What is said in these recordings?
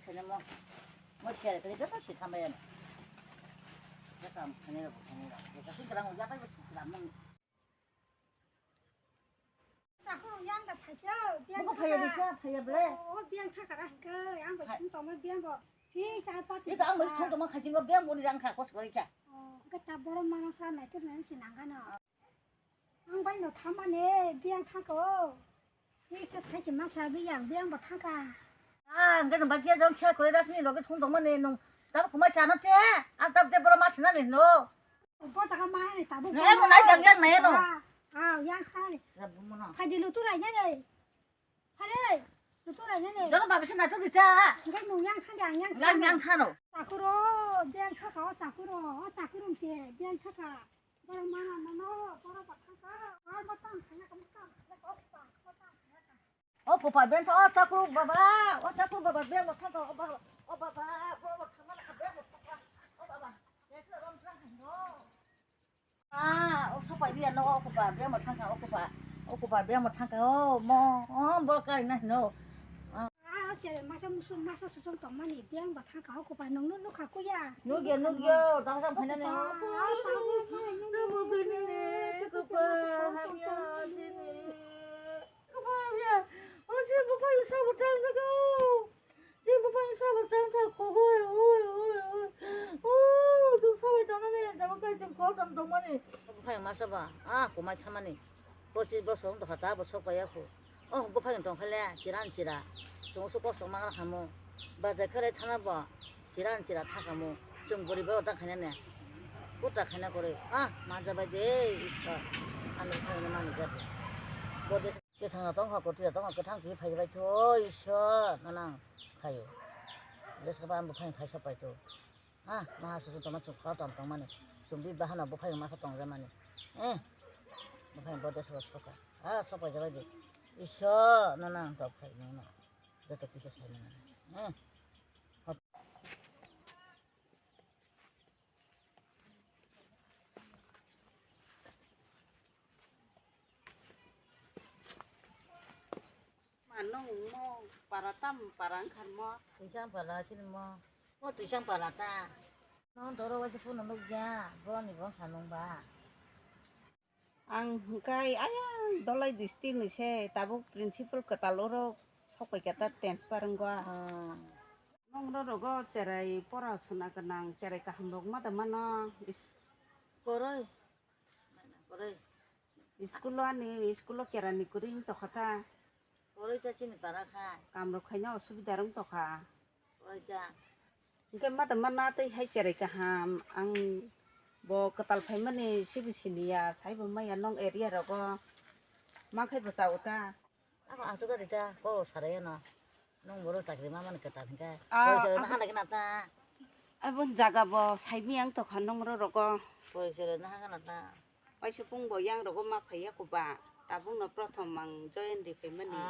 그냥 뭐 시야를 그래 또 시타면 약간 그네라 그네라 그래서 그랑 약간 안 먹는 không gian gặp phải chứ 뭐 파야 되까 파야 그래 biên khác cả cơ ăn phải chúng tôi mới biên rồi khi trái bao 이거 안 먹지 통도만 가진 거 배워 우리랑 갖고 그러니까 cái ta bố mang sang này chút nữa chỉ nặng cái nào ăn bánh nó thắm anh ấy biên khác cơ khi cho sai chỉ mang sang biên biên bật khác cả 그래도 맞게 좀 켜 그래라서니 너그 통도만 내놓 나 그만 자는데 안 답대 보러 마시나 내놓 bố ta cái mai này ta bố 내가 나 당장 내놓 yang khai này 나 뭐나 phải đi lưu tu này nhá này phải đi lưu tu này nhá này 너는 밥이 신나 좀 있자 cái mùng yang khai đàng yang 양 타노 sakuro biên khác cả sakuro kia biên khác cả bố mang nó bố bật khác cả bố tăng cái này cũng tăng 보파 벤서 자꾸 봐봐 자꾸 봐봐 벤 못하고 봐봐 봐봐 뭐 가만 벤 못하고 봐봐 얘들 엄청 너 소파 위에 너 오빠 벤 못하고 오빠 벤 못하고 뭐 까리나 너 chị masa susung tong mani biang bật thang cáo của bà nông nước khá cô ya nước đang trong phải nè nó một bên này cô bà ham ya đi cô bà ya chị bà phải sao một trang thế cô chị bà phải sao một trang thật cô ôi tôi sao vậy tao này tao cái chân khó tao tông mà này bà phải mà sao bà cô mai tham mà này cô chỉ bà sống được hả bà sống phải không bà phải tông phải lẽ chỉ ra 정수 꼭 정망을 하면 바다 그래 타나 봐 지란 타가면 좀 거리 배웠다 가냐네 꽃다 가냐 거리 맞아봐 돼 있어 안에 가는 많이 돼 뭐데 그 상아 동하고 뒤에 동하고 그 상기 파이바 줘 있어 나랑 가요 그래서 봐 한번 파이 가셔 봐도 마하수도 도마 좀 가도 안 동만에 좀비 하나 못 파이 마서 동자만에 못 파이 뭐데서 왔을까 소파 잡아야 돼 있어 나랑 더 파이 나나 그것도 비싸 사면 mà nó mò para tam para khăn mò 두상 발라지는 뭐 두상 발랐다 넌 돌아와서 보는 놈이야 보라니 뭐 가는 봐 ang cái ay dolai distin ni se tabuk principal kataloro sopai kata tense parang gua nong ro go cerai pora suna kenang cerai kahamrok ma tamana poroi iskulo ani iskulo kerani kuring to khata poroi ta chini baraka kamrok khanya osubida rong to kha poroi ta ke ma tamana tai hai cerai kaham ang bo katal phai mani sibisinia sai bo mai anong area ro go ma khai ba chauta asuka dita koro saraya na nong boro sakri mama ni kata thingka poroi na hana kinata abon jaga bo sai miang to khanong ro go poroi na hana kinata pai supung bo yang ro go ma phaiya ko ba tabung no pratham mang join di family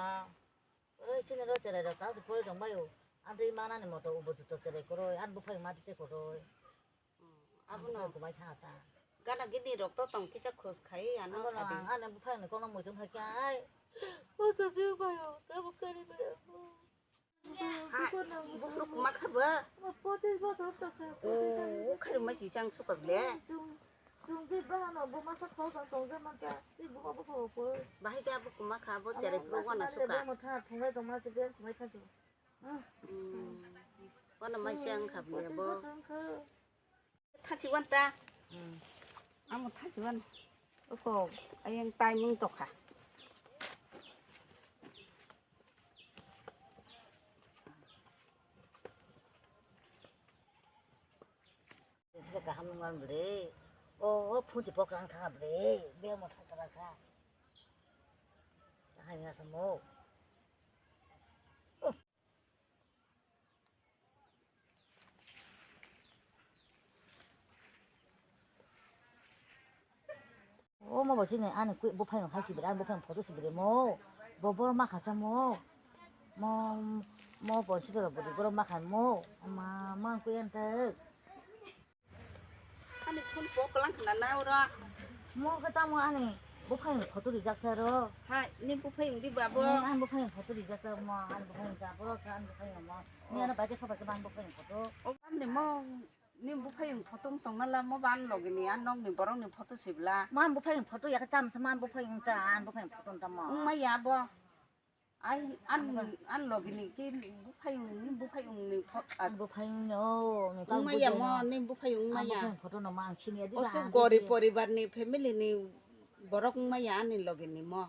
poroi chini ro cerai ro ta su poroi dong bayo andri mana ni moto ubo tu cerai koroi an bu phai ma ti koroi abun no ko mai thata gana gini ro to tong kisa khos khai ano sadi an bu phai ni ko no mo tum phai kai Masa sih bayo, tapi bukan ini bayo. Buruk mak apa? Potes bahasa apa? Kalau macam cang suka bela. Jung di bahan, bu masak kau sang zaman dia, ibu apa apa. Bahaya dia bu mak apa cari peluang nak suka. Mau thah, thungai dong masih dia, thungai thah tu. Mana macam kap dia bu. Thah ciwan ta. Amu thah ciwan. Oke, ayang tai mung tok ha. Suka kahamungan beli, puji pokok angka beli, biar mau thah terasa. Hanya semua. 뭐 뭐지네 안에 못 파는 할수 있어 못 파는 버릇이 그래 뭐 막 가서 뭐 버시더라 버리 막 한 엄마 꾸연데 Ani pun pok lang kena nau ra. ketemu ani buphang photo di jaksa ha ni buphayung di babo an buphang photo di jaksa ma an buphang ja bro an buphang ma ni ana baike soba ke ban buphang photo o am ni mo ni buphayung photo tong na la mo ban logi ni an nong ni borong ni photo sibla man buphang photo ya ka tam saman buphang ta an buphang photo ta ma ma ya bo ai an logi ni ki buphayung ni an buphang no ma ya mo ni buphayung ma ya photo no ma sini di osu gori poribar ni family ni borok ma ya ni logi ni mo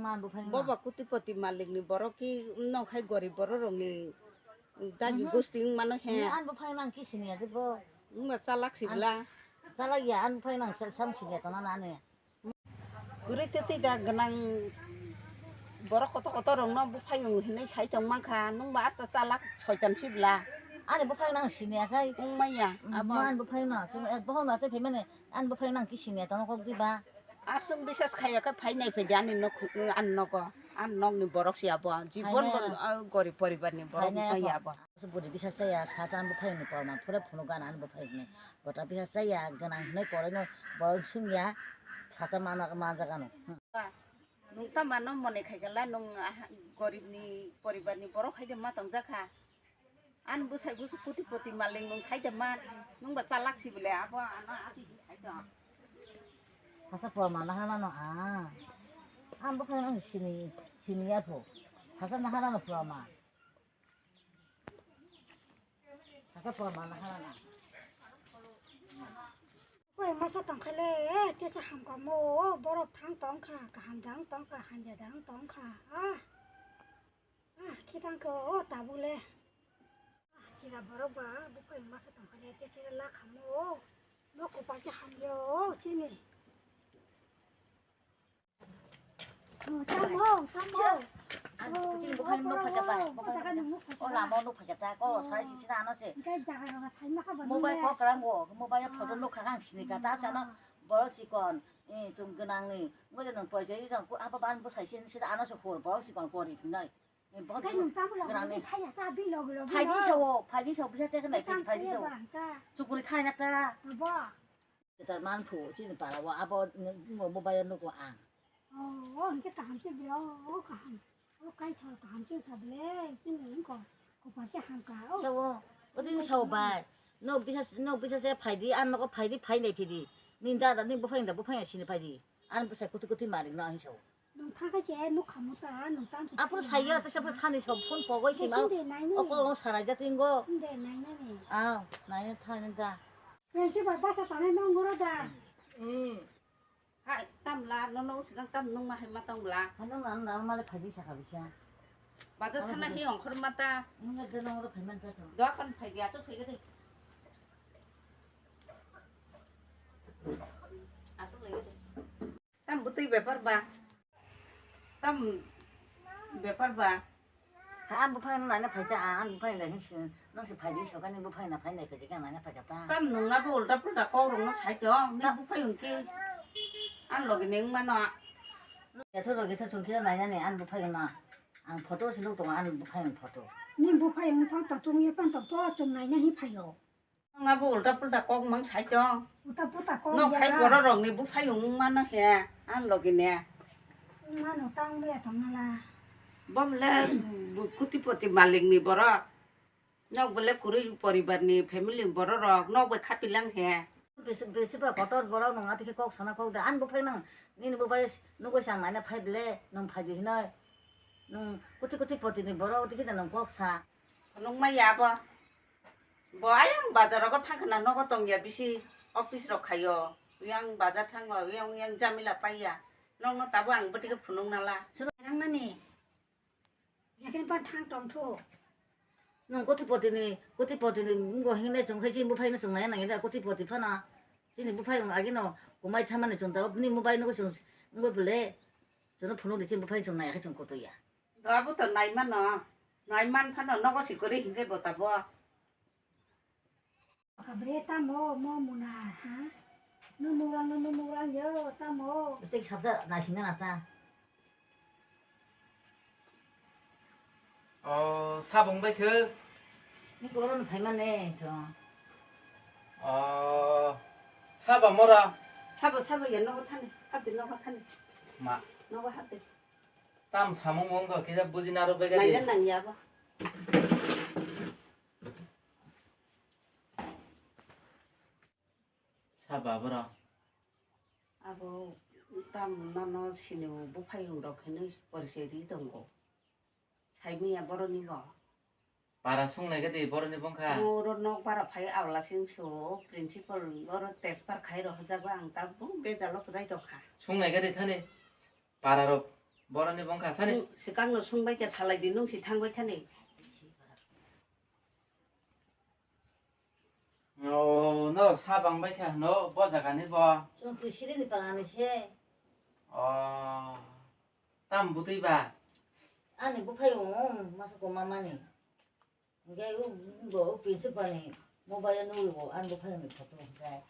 man buphang boba kutipoti malik ni borok ki no khai gori borok ni dagi gosting mano he an buphang nang ki sini di bo ma chalak sibla chala ya an buphang nang sam sini ta na ne guri teti ga ganang borok koto rong no buphayung hinai sai tong mangkha nung ba asa chalak soitan sibla an buphang nang sini kai ma ya man buphang na tu buphang na te phemene an buphang nang ki sini ta no ko di ba asung bisas khaya ka phai nai phe jani no an no ko an nong ni borok sia bo jibon gori poribar ni borok ma ya bo budi bisa saya sasan buphang ni porma pura phunugan an buphang ni gota bisa saya ganang nei pore no borok sungya sasa mana manja kanu nung ta mano mone khaigala nung gorib ni poribar ni borok khaide ma tong jakha an busai busu putipoti maling nung saide ma nung ba chalak sibule abo ana ati khaide sasa porma na hana no an buphang nang sini ya pho sasa na hana no porma sasa porma na hana na 왜 마사 땅칼레 깨서 한가 뭐 버럭 탕 땅카 한장 땅카 한자장 땅카 기당 거 따불래 지가 버럭 봐 뭐가 마사 땅칼레 깨서 라 가모 먹고 빠지 한겨 지니 an kucing buphang no phaja ba o la mo no phaja ta ko sai si na no se mobile ko krang go mobile photo no khang sini ka ta sa no boro si kon chung ganang ni ngo de nang poi je jang ku apa ban bu sai sin si da no se hor boro si kon ko ri nai बहुत फाइदी सौ bisa cek naik फाइदी सौ syukuri kai nata kita manfu sini para wa apa mau bayar nuku ang oh cái tạm chứ béo cái thằng tạm chứ thật lẽ chứ những còn phải cái hàng cả sao 어디 sao bài no bisa saya फाइदी an no ko फाइदी phi nei phidi ninda da ning bu faing da bu faing sini फाइदी an bu sai kutu mari na hi sao nung thang cái chế nung khăm một ta nung tam 앞으로 사이야 또 셔프 타니 저 폰 보고 있으면 어거 사라져 뛴 거. 근데 나이네. 아, 나이 타는다. 그래 저 봐서 다음에弄 거로다. Hai tam la nó sigang tam nung ma ma tong la. 하는 난 말에 파지 사가비자. 맞아 타나 hiong khor mata. 이거 들어오로 가면 되죠. Đó kan phải gạt chút thấy cái gì. À chút lấy cái gì. Tam bút về par ba. Tam về par ba. 안 부파는 나는 파자 안 부파는 내 힘쓰는 너시 파지 저가는 부파는 파는 그 지가 나는 파자다. Tam nung ngáp bol đắp đắp câu rồi nó sai cho nên bút phải dùng kia. Ăn lò cái nướng mà nó. 야 저러게서 좀 기다 나냐네 안 부파는 나. 안 포도 실로 동안 안 부파는 포도. 님 부파용 탕 동에 반떡도 좀 나이냐 히파요. Ngáp bol đắp đắp câu mang sai cho. 부타 거. Nó phải bỏ ra rồi nên bút phải dùng mà nó hè. Ăn lò cái nè. mà nó tăng về thằng là Bom le kuti poti maling ni boro nok bole kuri poribar ni family boro rok nok be khapilang he बेसिबा भटर गराव नङा थिके कक साना कक दा आन बुफाय नङ निनि बुबाय नुगो sang नायना फाइबले नङ फाइदि हिनाय नङ कुति पति नि बराव थिके नङ कक सा nung ma ya bo ayang bazar ko thangna no ko tong ya bisi office rok khayo yang bazar thango yang jamila paya nong no tabu ang boti ke phunung nala rang na ni yakin pan thang tong thu नङ कुति पति नि ngो hinne jong khai jin बुफाय न jong नाय नङि दा कुति पति फना जिनि बुफाय आगे न गुमाय थामाने जं दा नि मोबाइल नको जं ngो बले जन फुनु दि जि बुफाय जं नाय khai jं कोतो या gabu to nai man phan no ko sikori hinge botabo kabre ta mo muna ha nu yo ta mo 그때 갑자 나신나 났다 사봉배 그 이거는 발만해 저 사바 뭐라 사보 yen no ko thani habi no ko thani 마. 너가 하대. 땀 사먹 먹은 거 그냥 부지나로 배가 나이는 돼. 낭이야 봐. 차 봐봐라. 아고 땀 나너 신우 무파용으로 걔는 버리셔야 던고. 삶이야 버러니 뭐. 바라 속내게 돼 버릇이 본가. 뭐로 너 바라 파이 아울라 신수 프린시플 너로 테스파 카이로 하자고 안 따고 배달로 부자이 도카. 속내게 돼 타네. 바라로 버릇이 본가 타네. 시간로 숭배게 살라이 뒤능시 탄거 타네. 너 사방 백해 너 보자가니 봐. 좀그 시린이 빵 안에 새 땀 묻이 봐. 안에 무파용 마서 고마마니 이게 이거 빈스판이 모바일 누르고 안 무파용이 보통 그래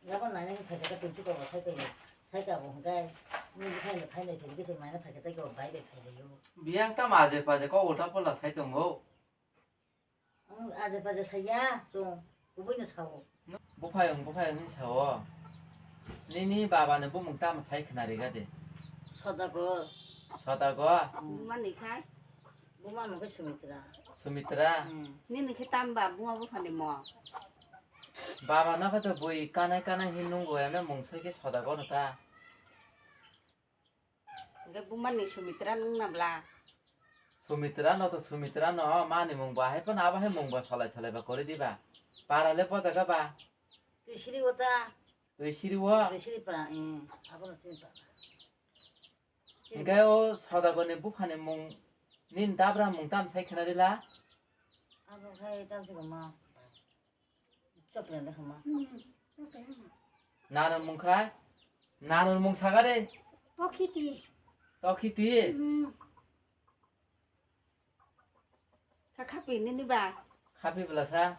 야번 나는 가져가 빈스하고 살까고 그래 무파용이 파이네 되게 좀 많이 파겠다 이거 바이베 파이래요 미양 땀 아재 빠져 거 오다 볼라 사이던 거. 아재 빠져 사야 좀 부부는 사고 무파용 사워. 니니 바바는 부몽 땀 사이 그날이가 돼. 서다고 서다고 많이 가. 뭐만 먹을 수 있더라 수미트라. 니는 그 땀바 무하고 파네 뭐. 바바 나가도 보이 까나 힘는 거야면 몽서게 서다고 너다. cái bún bánh này sumitra nung nằm là 수미트라 너도 수미트라 너 많이 몽바 해봐 나봐 해 몽바 살살 봐 거리 디바. 바라래 보자가 봐. 그 시리 왔다 왜 시리워? 그 시리 빠라 아버는 진짜 그러니까요 서다고네 부판에 몽닌 다브라 몽땀 사이 그날이라. 아버 사이 잠시만 뭐 쫓겨낸다 그만 나는 몽카 나는 몽사가래 버키티 떡히티 khác khác vì nên đi bà 카피 블라사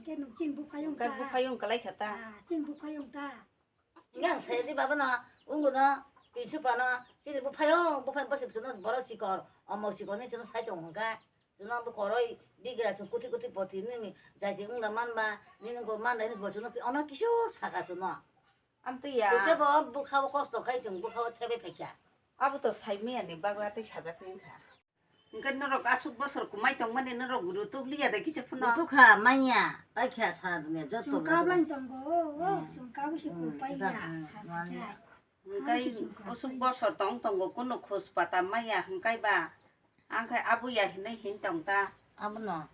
cái nụ chim bút phải dùng cái bút phải dùng cái lấy khả ta chim bút phải dùng ta 그냥 새리 봐봐나 응고나 비슈바나 시리 뭐 파요 뭐 파요 벌써 저는 뭐라 지거 어머 지거는 저는 사정가 저는 뭐 걸어 니가 좀 꾸티꾸티 버티는 자지 응나만 봐 니는 거만 내는 뭐 저는 어나 기쇼 사가 저는 ăn tì à 그때 뭐 하고 코스도 가이 좀 하고 태베 백야 아부터 삶이 아니 바가한테 찾아보는 다 그러니까 너로 가수 버서 그만 동만에 너로 우리 또 리야 되기 싶나 누가 마냐 빨리야 사드네 저또 좀 까블랑 정도 좀 까부시고 빠이야 cái bớt bớt tông tông của cô nó khô spa maya cái bà ăn cái abu ya hình hình tông ta 아무나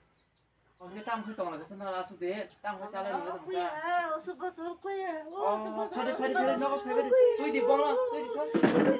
거기 땅 활동을 해서 나가서 돼땅 활자를 이거 보자 뭐야 어서 벗어 거야 페리 너가 페리 어디 뻥아 어디